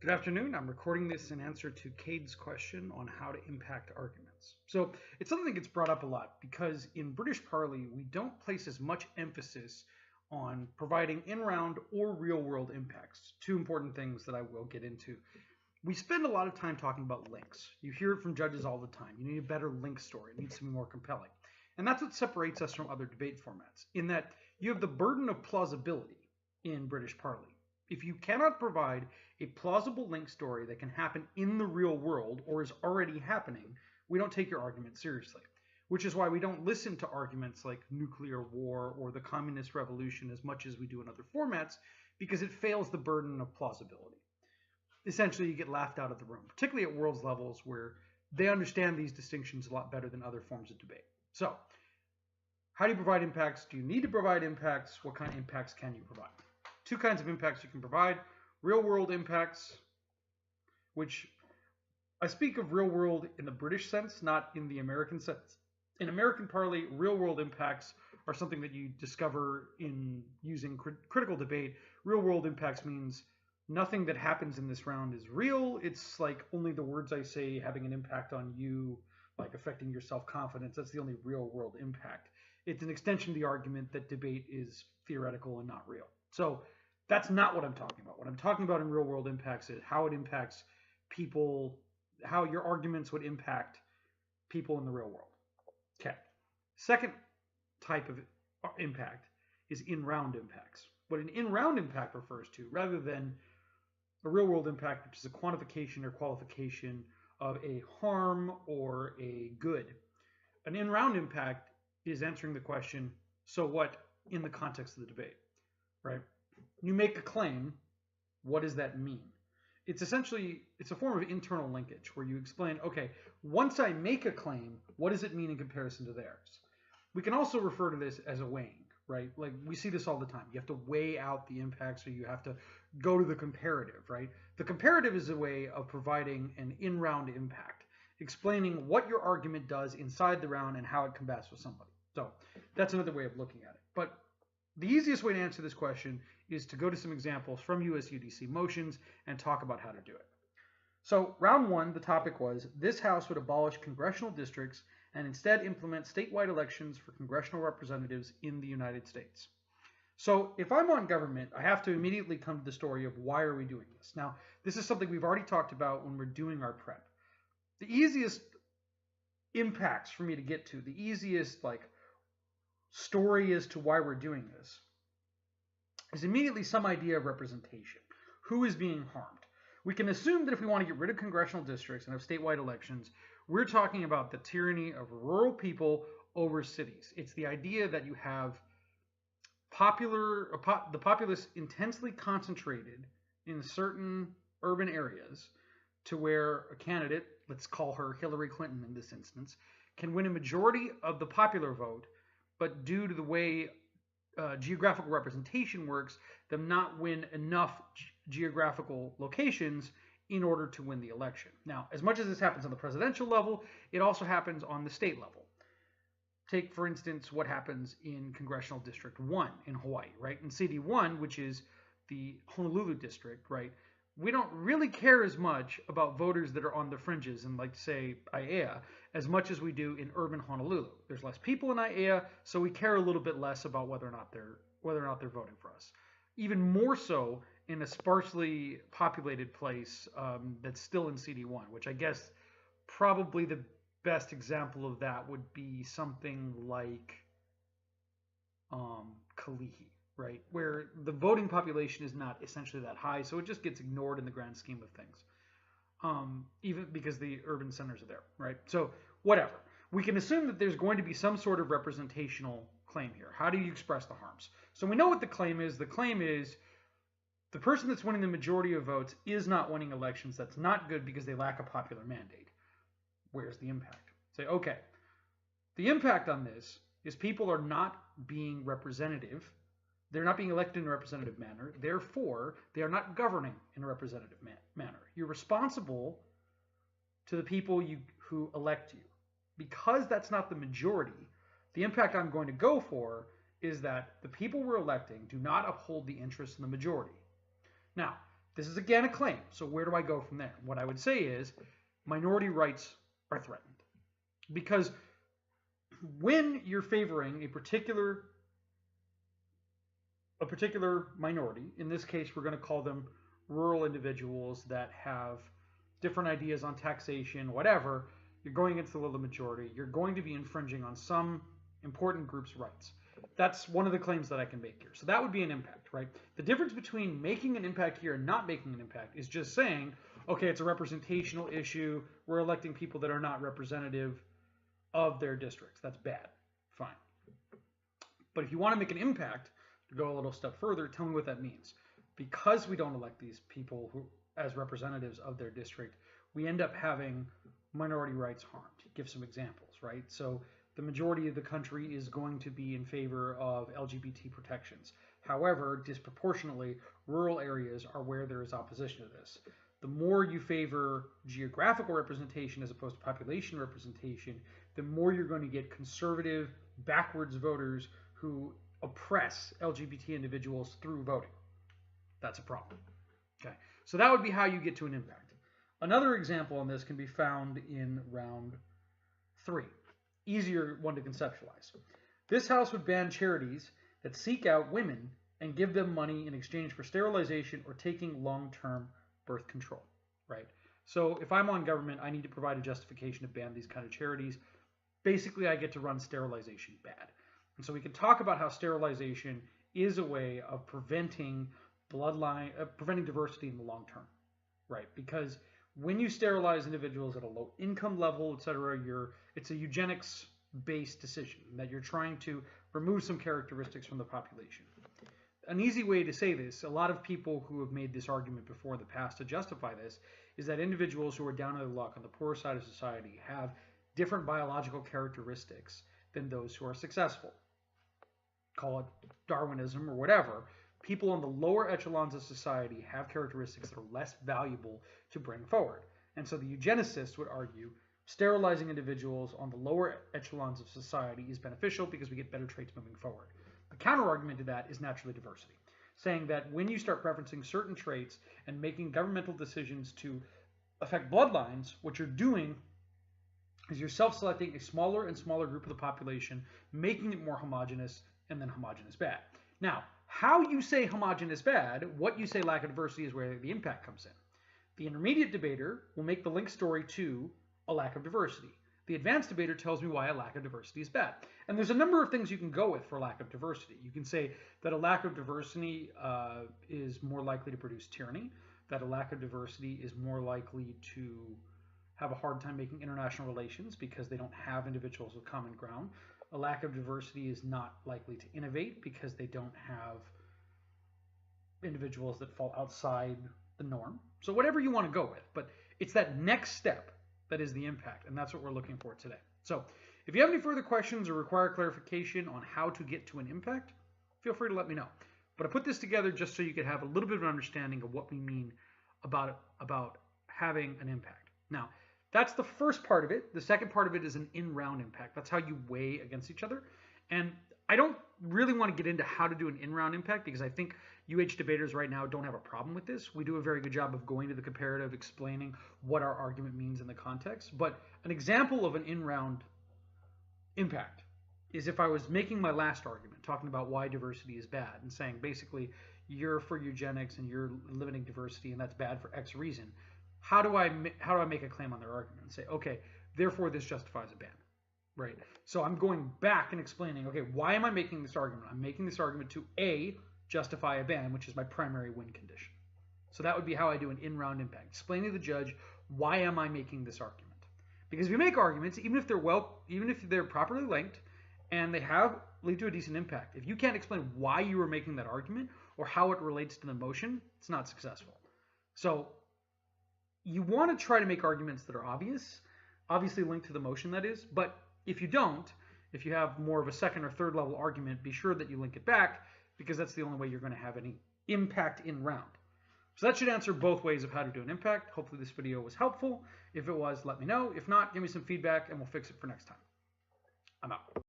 Good afternoon. I'm recording this in answer to Cade's question on how to impact arguments. So it's something that gets brought up a lot because in British Parliament, we don't place as much emphasis on providing in-round or real-world impacts. Two important things that I will get into. We spend a lot of time talking about links. You hear it from judges all the time. You need a better link story. It needs to be more compelling. And that's what separates us from other debate formats, in that you have the burden of plausibility in British Parliament. If you cannot provide a plausible link story that can happen in the real world or is already happening, we don't take your argument seriously. Which is why we don't listen to arguments like nuclear war or the communist revolution as much as we do in other formats, because it fails the burden of plausibility. Essentially, you get laughed out of the room, particularly at world's levels where they understand these distinctions a lot better than other forms of debate. So, how do you provide impacts? Do you need to provide impacts? What kind of impacts can you provide? Two kinds of impacts you can provide. Real-world impacts, which I speak of real-world in the British sense, not in the American sense. In American parley, real-world impacts are something that you discover in using critical debate. Real-world impacts means nothing that happens in this round is real. It's like only the words I say having an impact on you, like affecting your self-confidence. That's the only real-world impact. It's an extension of the argument that debate is theoretical and not real. So that's not what I'm talking about. What I'm talking about in real world impacts is how it impacts people, how your arguments would impact people in the real world. Okay. Second type of impact is in-round impacts. What an in-round impact refers to, rather than a real world impact, which is a quantification or qualification of a harm or a good. An in-round impact is answering the question, so what, in the context of the debate. Right? You make a claim, what does that mean? It's essentially, it's a form of internal linkage where you explain, okay, once I make a claim, what does it mean in comparison to theirs? We can also refer to this as a weighing, right? Like we see this all the time. You have to weigh out the impacts, or you have to go to the comparative, right? The comparative is a way of providing an in-round impact, explaining what your argument does inside the round and how it combats with somebody. So that's another way of looking at it. But the easiest way to answer this question is to go to some examples from US UDC motions and talk about how to do it. So round one, the topic was, this House would abolish congressional districts and instead implement statewide elections for congressional representatives in the United States. So if I'm on government, I have to immediately come to the story of why are we doing this? Now, this is something we've already talked about when we're doing our prep. The easiest impacts for me to get to, the easiest story as to why we're doing this, is immediately some idea of representation. Who is being harmed? We can assume that if we want to get rid of congressional districts and have statewide elections, we're talking about the tyranny of rural people over cities. It's the idea that you have the populace intensely concentrated in certain urban areas to where a candidate, let's call her Hillary Clinton in this instance, can win a majority of the popular vote, but due to the way geographical representation works, them not win enough geographical locations in order to win the election. Now, as much as this happens on the presidential level, it also happens on the state level. Take, for instance, what happens in Congressional District 1 in Hawaii, right? In CD1, which is the Honolulu district, right? We don't really care as much about voters that are on the fringes in, like, say, Aiea, as much as we do in urban Honolulu. There's less people in Aiea, so we care a little bit less about whether or not they're voting for us. Even more so in a sparsely populated place that's still in CD1, which I guess probably the best example of that would be something like Kalihi, right? Where the voting population is not essentially that high, so it just gets ignored in the grand scheme of things. Even because the urban centers are there, right? So whatever. We can assume that there's going to be some sort of representational claim here. How do you express the harms? So we know what the claim is. The claim is the person that's winning the majority of votes is not winning elections. That's not good because they lack a popular mandate. Where's the impact? Say, okay, the impact on this is people are not being representative. They're not being elected in a representative manner. Therefore, they are not governing in a representative manner. You're responsible to the people who elect you. Because that's not the majority, the impact I'm going to go for is that the people we're electing do not uphold the interests of the majority. Now, This is again a claim. So where do I go from there? What I would say is minority rights are threatened. Because when you're favoring a particular minority, in this case we're going to call them rural individuals that have different ideas on taxation, whatever, you're going against the will of the majority. You're going to be infringing on some important group's rights. That's one of the claims that I can make here. So that would be an impact, right? The difference between making an impact here and not making an impact is just saying, okay, it's a representational issue. We're electing people that are not representative of their districts. That's bad. Fine. But if you want to make an impact, to go a little step further, tell me what that means. Because we don't elect these people as representatives of their district, we end up having minority rights harmed. Give some examples, right? So the majority of the country is going to be in favor of LGBT protections. However, disproportionately, rural areas are where there is opposition to this. The more you favor geographical representation as opposed to population representation, the more you're going to get conservative, backwards voters who oppress LGBT individuals through voting. That's a problem. Okay, so that would be how you get to an impact. Another example on this can be found in round 3. Easier one to conceptualize. This House would ban charities that seek out women and give them money in exchange for sterilization or taking long-term birth control, right? So if I'm on government, I need to provide a justification to ban these kind of charities. Basically, I get to run sterilization bad. And so we can talk about how sterilization is a way of preventing preventing diversity in the long term, right? Because when you sterilize individuals at a low income level, etc., it's a eugenics-based decision that you're trying to remove some characteristics from the population. An easy way to say this, a lot of people who have made this argument before in the past to justify this, is that individuals who are down on their luck on the poor side of society have different biological characteristics than those who are successful. Call it Darwinism or whatever. People on the lower echelons of society have characteristics that are less valuable to bring forward. And so the eugenicists would argue sterilizing individuals on the lower echelons of society is beneficial because we get better traits moving forward. The counter-argument to that is naturally diversity, saying that when you start preferencing certain traits and making governmental decisions to affect bloodlines, what you're doing is you're self-selecting a smaller and smaller group of the population, making it more homogenous, and then homogenous bad. Now, how you say homogenous bad, what you say lack of diversity is where the impact comes in. The intermediate debater will make the link story to a lack of diversity. The advanced debater tells me why a lack of diversity is bad. And there's a number of things you can go with for lack of diversity. You can say that a lack of diversity is more likely to produce tyranny, that a lack of diversity is more likely to have a hard time making international relations because they don't have individuals with common ground. A lack of diversity is not likely to innovate because they don't have individuals that fall outside the norm. So whatever you want to go with, but it's that next step that is the impact, and that's what we're looking for today. So if you have any further questions or require clarification on how to get to an impact, feel free to let me know. But I put this together just so you could have a little bit of an understanding of what we mean about having an impact. Now, that's the first part of it. The second part of it is an in-round impact. That's how you weigh against each other. And I don't really want to get into how to do an in-round impact because I think UH debaters right now don't have a problem with this. We do a very good job of going to the comparative, explaining what our argument means in the context. But an example of an in-round impact is if I was making my last argument, talking about why diversity is bad and saying basically you're for eugenics and you're limiting diversity and that's bad for X reason. How do I make a claim on their argument and say, okay, therefore this justifies a ban, right? So I'm going back and explaining, okay, why am I making this argument? I'm making this argument to A, justify a ban, which is my primary win condition. So that would be how I do an in-round impact, explaining to the judge, why am I making this argument? Because if you make arguments, even if they're properly linked and they lead to a decent impact, if you can't explain why you were making that argument or how it relates to the motion, it's not successful. So you want to try to make arguments that are obviously linked to the motion, that is, but if you don't, if you have more of a second or third level argument, be sure that you link it back because that's the only way you're going to have any impact in round. So that should answer both ways of how to do an impact. Hopefully this video was helpful. If it was, let me know. If not, give me some feedback and we'll fix it for next time. I'm out.